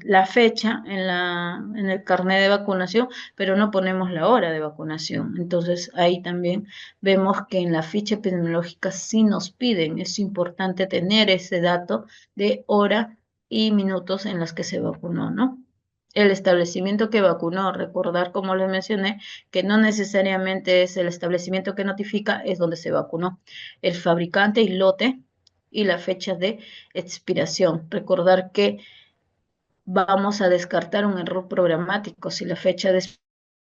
la fecha en el carnet de vacunación, pero no ponemos la hora de vacunación. Entonces ahí también vemos que en la ficha epidemiológica sí nos piden, es importante tener ese dato de hora y minutos en los que se vacunó, ¿no? El establecimiento que vacunó, recordar, como les mencioné, que no necesariamente es el establecimiento que notifica, es donde se vacunó. El fabricante y lote y la fecha de expiración. Recordar que vamos a descartar un error programático. Si la fecha de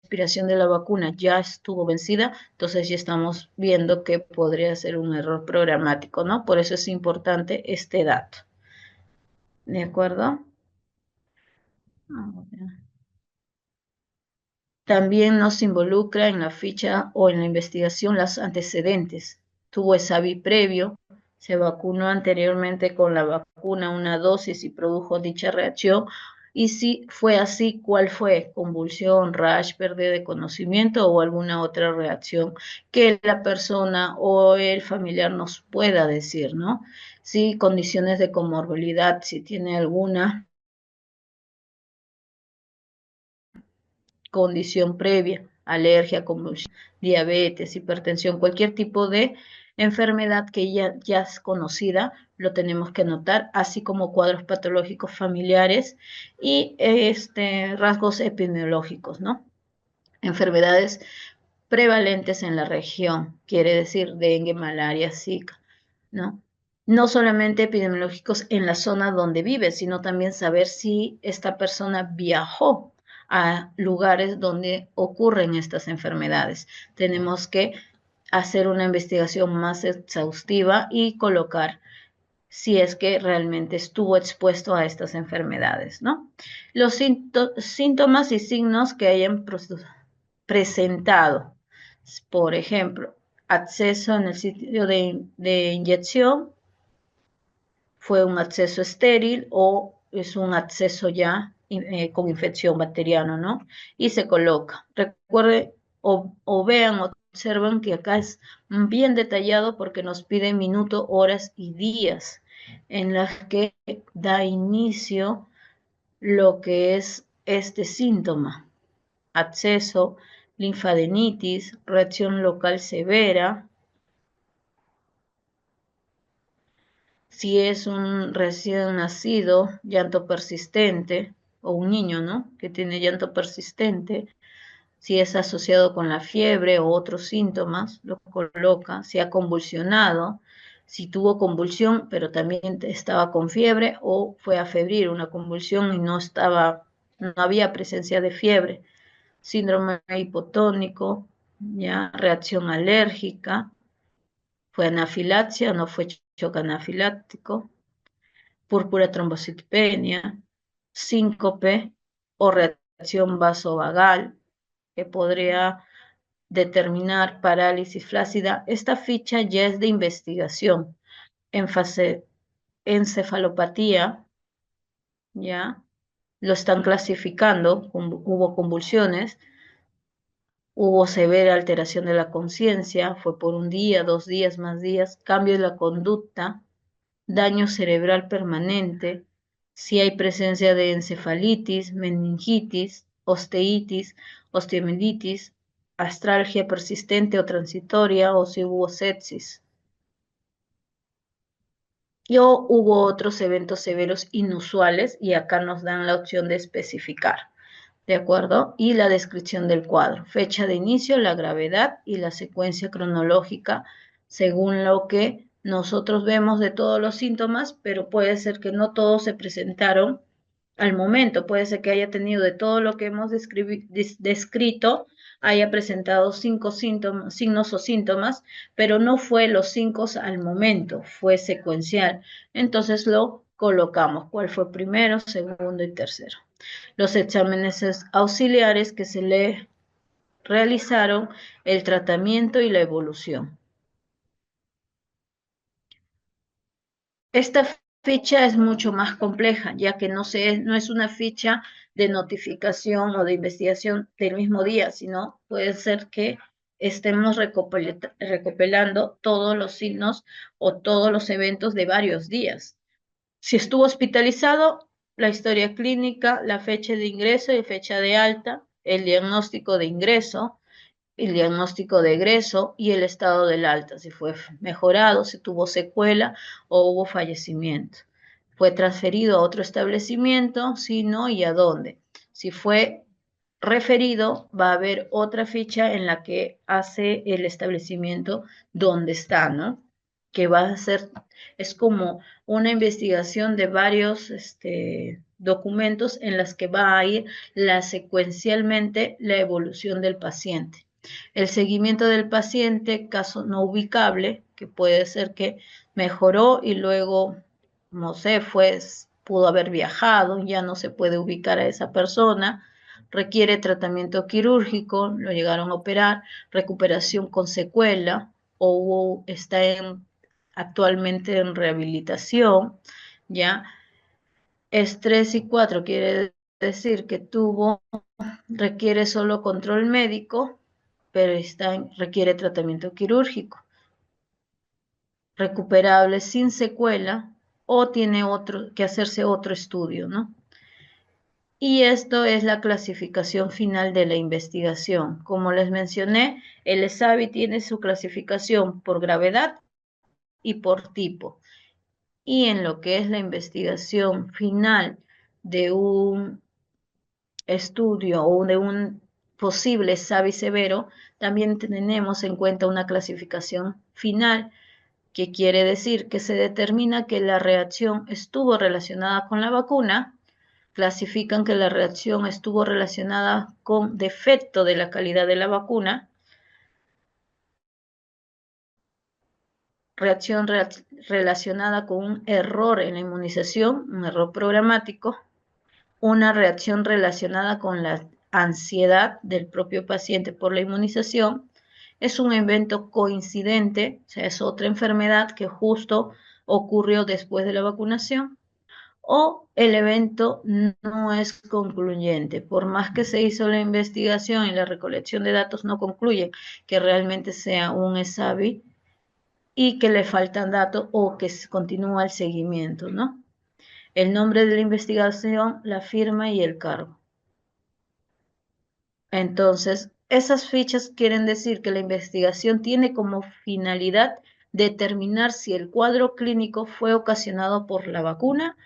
expiración de la vacuna ya estuvo vencida, entonces ya estamos viendo que podría ser un error programático, ¿no? Por eso es importante este dato. ¿De acuerdo? También nos involucra en la ficha o en la investigación los antecedentes. Tuvo ESAVI previo, se vacunó anteriormente con la vacuna una dosis y produjo dicha reacción. Y si fue así, ¿cuál fue? Convulsión, rash, pérdida de conocimiento o alguna otra reacción que la persona o el familiar nos pueda decir, ¿no? Si condiciones de comorbilidad, si tiene alguna condición previa, alergia, convulsión, diabetes, hipertensión, cualquier tipo de enfermedad que ya es conocida, lo tenemos que anotar, así como cuadros patológicos familiares y rasgos epidemiológicos, ¿no? Enfermedades prevalentes en la región, quiere decir dengue, malaria, zika, ¿no? No solamente epidemiológicos en la zona donde vive, sino también saber si esta persona viajó a lugares donde ocurren estas enfermedades. Tenemos que hacer una investigación más exhaustiva y colocar si es que realmente estuvo expuesto a estas enfermedades, ¿no? Los síntomas y signos que hayan presentado, por ejemplo, acceso en el sitio de inyección, fue un acceso estéril o es un acceso ya con infección bacteriana, ¿no? Y se coloca. Recuerde o vean, observen que acá es bien detallado porque nos pide minutos, horas y días en las que da inicio lo que es este síntoma. Acceso, linfadenitis, reacción local severa. Si es un recién nacido, llanto persistente, o un niño, ¿no? Que tiene llanto persistente, si es asociado con la fiebre o otros síntomas, lo coloca, si ha convulsionado, si tuvo convulsión, pero también estaba con fiebre, o fue afebrir una convulsión y no había presencia de fiebre, síndrome hipotónico, ya, reacción alérgica, fue anafilaxia o no fue shock anafiláctico, púrpura trombocitopenia, síncope o reacción vasovagal, que podría determinar parálisis flácida. Esta ficha ya es de investigación. En fase encefalopatía, ya lo están clasificando, hubo convulsiones, hubo severa alteración de la conciencia, fue por un día, 2 días, más días, cambio de la conducta, daño cerebral permanente, si hay presencia de encefalitis, meningitis, osteitis, osteomielitis, astralgia persistente o transitoria, o si hubo sepsis. O hubo otros eventos severos inusuales, y acá nos dan la opción de especificar, ¿de acuerdo? Y la descripción del cuadro, fecha de inicio, la gravedad y la secuencia cronológica, según lo que nosotros vemos de todos los síntomas, pero puede ser que no todos se presentaron al momento, puede ser que haya tenido de todo lo que hemos descrito, haya presentado 5 signos o síntomas, pero no fue los 5 al momento, fue secuencial. Entonces lo colocamos, cuál fue primero, segundo y tercero. Los exámenes auxiliares que se le realizaron, el tratamiento y la evolución. Esta ficha es mucho más compleja, ya que no es una ficha de notificación o de investigación del mismo día, sino puede ser que estemos recopilando todos los signos o todos los eventos de varios días. Si estuvo hospitalizado, la historia clínica, la fecha de ingreso y fecha de alta, el diagnóstico de ingreso, el diagnóstico de egreso y el estado del alta, si fue mejorado, si tuvo secuela o hubo fallecimiento. Fue transferido a otro establecimiento, si no, y a dónde. Si fue referido, va a haber otra ficha en la que hace el establecimiento donde está, ¿no? Que va a ser, es como una investigación de varios documentos en las que va a ir secuencialmente la evolución del paciente. El seguimiento del paciente, caso no ubicable, que puede ser que mejoró y luego, no sé, pudo haber viajado, ya no se puede ubicar a esa persona, requiere tratamiento quirúrgico, lo llegaron a operar, recuperación con secuela, o está actualmente en rehabilitación, ¿ya? Estrés y 4 quiere decir que requiere solo control médico, pero requiere tratamiento quirúrgico, recuperable sin secuela, o tiene que hacerse otro estudio, ¿no? Y esto es la clasificación final de la investigación. Como les mencioné, el ESAVI tiene su clasificación por gravedad y por tipo. Y en lo que es la investigación final de un estudio o de un posible SAVI severo, también tenemos en cuenta una clasificación final, que quiere decir que se determina que la reacción estuvo relacionada con la vacuna, clasifican que la reacción estuvo relacionada con defecto de la calidad de la vacuna, reacción relacionada con un error en la inmunización, un error programático, una reacción relacionada con la ansiedad del propio paciente por la inmunización, es un evento coincidente, o sea, es otra enfermedad que justo ocurrió después de la vacunación, o el evento no es concluyente. Por más que se hizo la investigación y la recolección de datos, no concluye que realmente sea un ESAVI y que le faltan datos o que continúa el seguimiento, ¿no? El nombre de la investigación, la firma y el cargo. Entonces, esas fichas quieren decir que la investigación tiene como finalidad determinar si el cuadro clínico fue ocasionado por la vacuna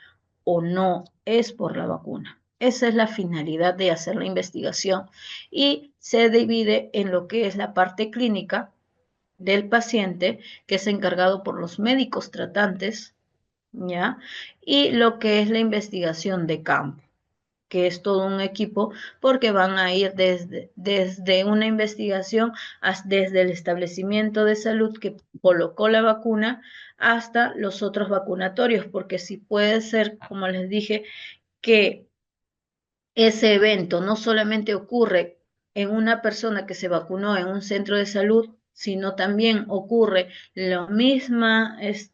o no es por la vacuna. Esa es la finalidad de hacer la investigación y se divide en lo que es la parte clínica, del paciente, que es encargado por los médicos tratantes, ¿ya? Y lo que es la investigación de campo, que es todo un equipo, porque van a ir desde una investigación, desde el establecimiento de salud que colocó la vacuna hasta los otros vacunatorios, porque si puede ser, como les dije, que ese evento no solamente ocurre en una persona que se vacunó en un centro de salud, sino también ocurre lo mismo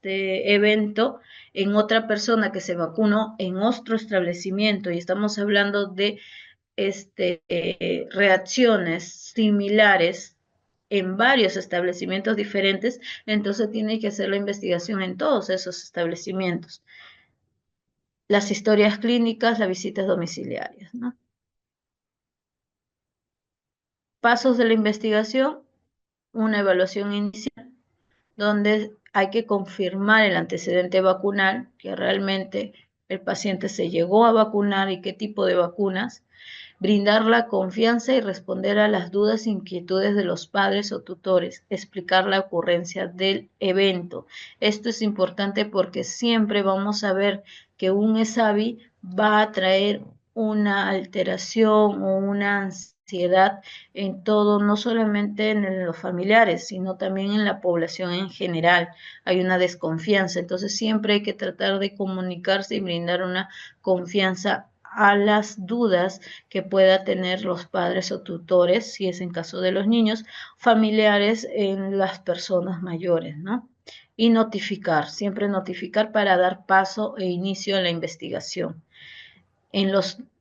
evento en otra persona que se vacunó en otro establecimiento, y estamos hablando de reacciones similares en varios establecimientos diferentes, entonces tiene que hacer la investigación en todos esos establecimientos. Las historias clínicas, las visitas domiciliarias, ¿no? Pasos de la investigación: una evaluación inicial, donde hay que confirmar el antecedente vacunal, que realmente el paciente se llegó a vacunar y qué tipo de vacunas, brindar la confianza y responder a las dudas e inquietudes de los padres o tutores, explicar la ocurrencia del evento. Esto es importante porque siempre vamos a ver que un ESAVI va a traer una alteración o una ansiedad en todo, no solamente en los familiares, sino también en la población en general. Hay una desconfianza, entonces siempre hay que tratar de comunicarse y brindar una confianza a las dudas que pueda tener los padres o tutores, si es en caso de los niños, familiares en las personas mayores, ¿no? Y notificar, siempre notificar para dar paso e inicio a la investigación.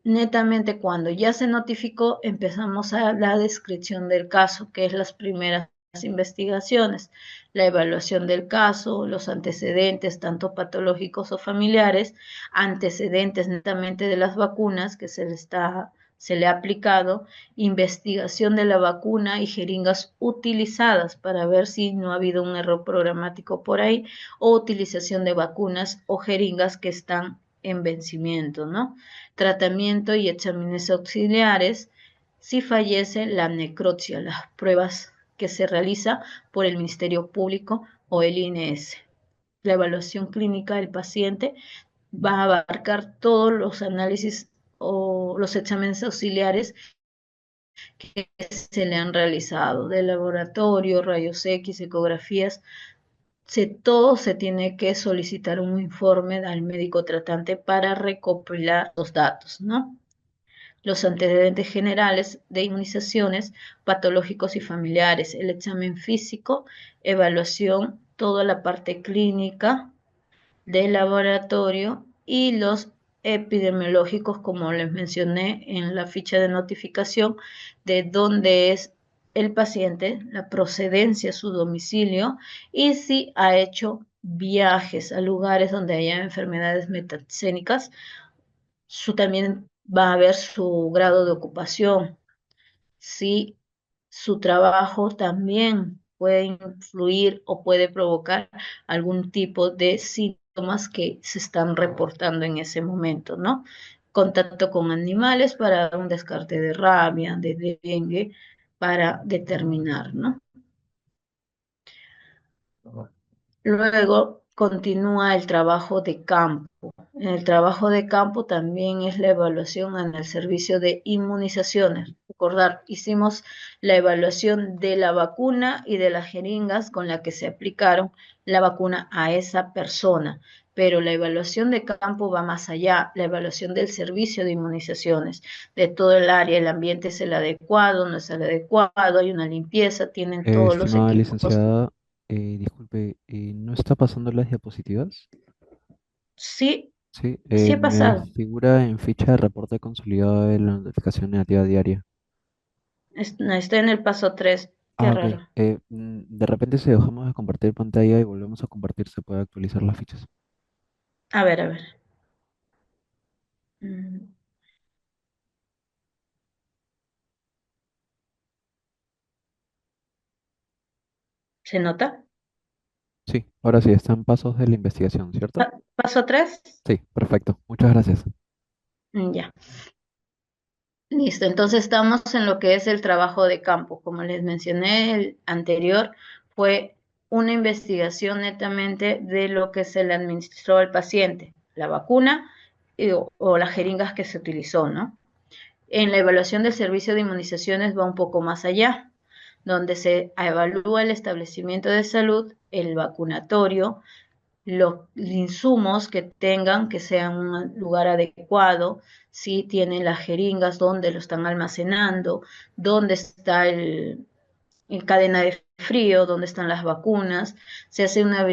Netamente cuando ya se notificó, empezamos a la descripción del caso, que es las primeras investigaciones, la evaluación del caso, los antecedentes, tanto patológicos o familiares, antecedentes netamente de las vacunas que se le ha aplicado, investigación de la vacuna y jeringas utilizadas para ver si no ha habido un error programático por ahí, o utilización de vacunas o jeringas que están en vencimiento, ¿no? Tratamiento y exámenes auxiliares. Si fallece, la necropsia, las pruebas que se realiza por el Ministerio Público o el INS. La evaluación clínica del paciente va a abarcar todos los análisis o los exámenes auxiliares que se le han realizado, de laboratorio, rayos X, ecografías. Todo se tiene que solicitar un informe al médico tratante para recopilar los datos, ¿no? Los antecedentes generales de inmunizaciones, patológicos y familiares, el examen físico, evaluación, toda la parte clínica del laboratorio y los epidemiológicos, como les mencioné en la ficha de notificación, de dónde es el paciente, la procedencia, su domicilio, y si ha hecho viajes a lugares donde haya enfermedades metacénicas. También va a ver su grado de ocupación, si su trabajo también puede influir o puede provocar algún tipo de síntomas que se están reportando en ese momento, ¿no? Contacto con animales para un descarte de rabia, de dengue, para determinar, ¿no? Luego continúa el trabajo de campo. En el trabajo de campo también es la evaluación en el servicio de inmunizaciones. Recordar, hicimos la evaluación de la vacuna y de las jeringas con la que se aplicaron la vacuna a esa persona, pero la evaluación de campo va más allá, la evaluación del servicio de inmunizaciones, de todo el área, el ambiente es el adecuado, no es el adecuado, hay una limpieza, tienen todos los Estimada equipos. licenciada, disculpe, ¿no está pasando las diapositivas? Sí, Sí, sí he me pasado. figura en ficha de reporte consolidado de la notificación negativa diaria. No, estoy en el paso 3. Qué Ah, ok. raro. De repente, si dejamos de compartir pantalla y volvemos a compartir, se puede actualizar las fichas. A ver, a ver. Mm, ¿Se nota? Sí, ahora sí, están pasos de la investigación, ¿cierto? Paso 3. Sí, perfecto. Muchas gracias. Ya. Listo. Entonces estamos en lo que es el trabajo de campo. Como les mencioné el anterior, fue una investigación netamente de lo que se le administró al paciente, la vacuna o las jeringas que se utilizó, ¿no? En la evaluación del servicio de inmunizaciones va un poco más allá, donde se evalúa el establecimiento de salud, el vacunatorio, los insumos que tengan, que sean un lugar adecuado, si tienen las jeringas, dónde lo están almacenando, dónde está en cadena de frío, dónde están las vacunas, se hace una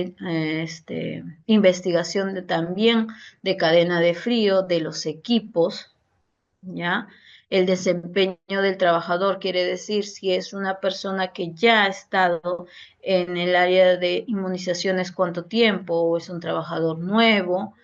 investigación también de cadena de frío, de los equipos, ¿ya? El desempeño del trabajador quiere decir si es una persona que ya ha estado en el área de inmunizaciones cuánto tiempo o es un trabajador nuevo,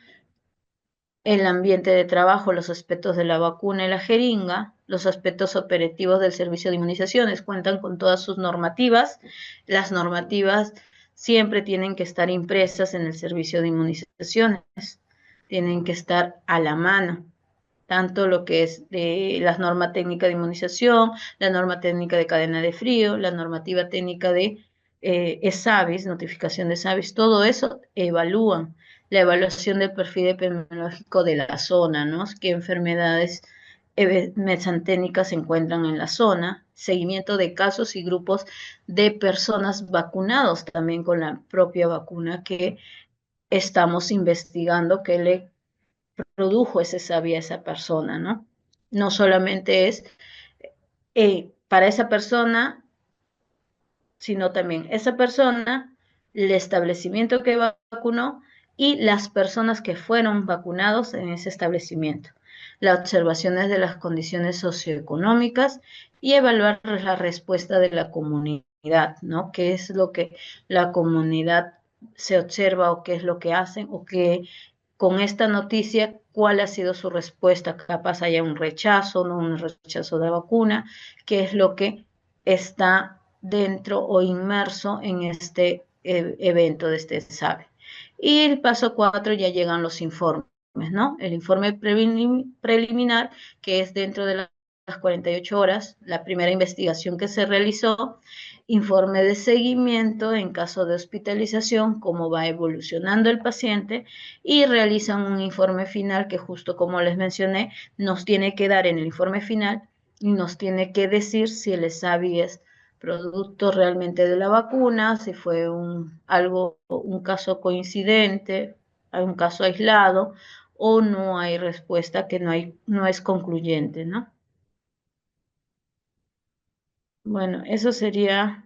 el ambiente de trabajo, los aspectos de la vacuna y la jeringa, los aspectos operativos del servicio de inmunizaciones, cuentan con todas sus normativas. Las normativas siempre tienen que estar impresas en el servicio de inmunizaciones, tienen que estar a la mano tanto lo que es de la norma técnica de inmunización, la norma técnica de cadena de frío, la normativa técnica de ESAVIS, notificación de ESAVIS, todo eso evalúan la evaluación del perfil epidemiológico de la zona, ¿no? Qué enfermedades mesanténicas se encuentran en la zona, seguimiento de casos y grupos de personas vacunados también con la propia vacuna que estamos investigando que le produjo ese sabía esa persona, ¿no? No solamente es para esa persona, sino también esa persona, el establecimiento que vacunó y las personas que fueron vacunados en ese establecimiento. Las observaciones de las condiciones socioeconómicas y evaluar la respuesta de la comunidad, ¿no? ¿Qué es lo que la comunidad se observa o qué es lo que hacen o qué con esta noticia, cuál ha sido su respuesta, capaz haya un rechazo, no un rechazo de la vacuna, qué es lo que está dentro o inmerso en este evento de este SABE. Y el paso 4 ya llegan los informes, ¿no? El informe preliminar, que es dentro de las 48 horas, la primera investigación que se realizó, informe de seguimiento en caso de hospitalización, cómo va evolucionando el paciente y realizan un informe final que justo como les mencioné, nos tiene que dar en el informe final y nos tiene que decir si el ESAVI es producto realmente de la vacuna, si fue un caso coincidente, un caso aislado o no hay respuesta que no es concluyente, ¿no? Bueno, eso sería